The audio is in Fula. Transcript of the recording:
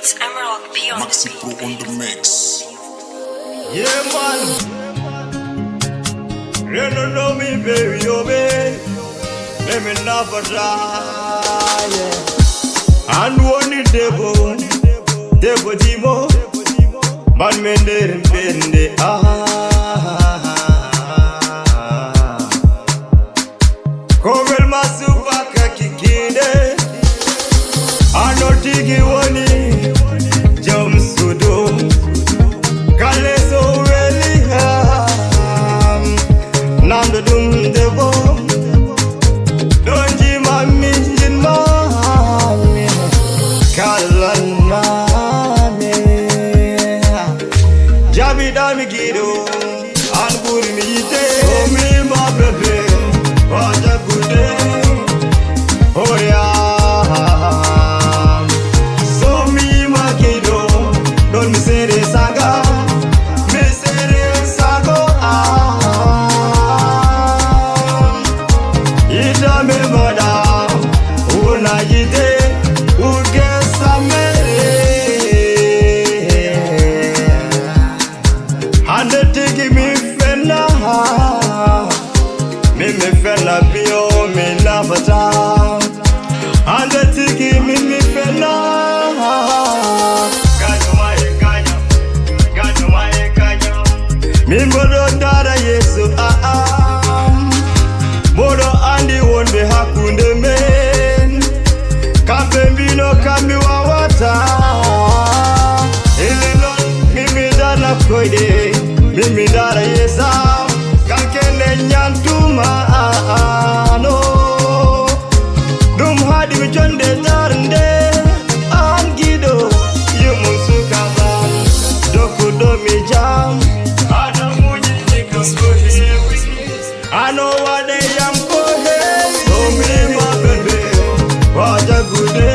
It's Emerald P on Maxi Pro on the mix. Yeah, man. You don't know me, baby, oh, baby. Let me never die. Yeah. And one is Debo Dimo. Man, men, they Kovel masupaka kikide. Anotigi wani. Jom sudo. Kale so really Nando dum debo. Donji mami jin mami. Kalan mami. Jabi dami gido. Anburi mi ite. Oh mi ma bebe. Waja gude. Oh yeah. So mi ma gido. Don't me say this saga. Me say this saga. Ida me mada. Una ide. Uge samere. Hande tiki mi fena. Me fena bio me nabata. Hande tiki me fena. Mimbodo dara Yesu Modo andi wonde hakunde men Kapembino kambi wawata Ililon mimi dara koide Mimi dara Yesa Kankene nyantuma no Dum hadi michonde darnde Angido Yumunsu kaban Doku domi jam I know what they am for. So me my baby, Waja good.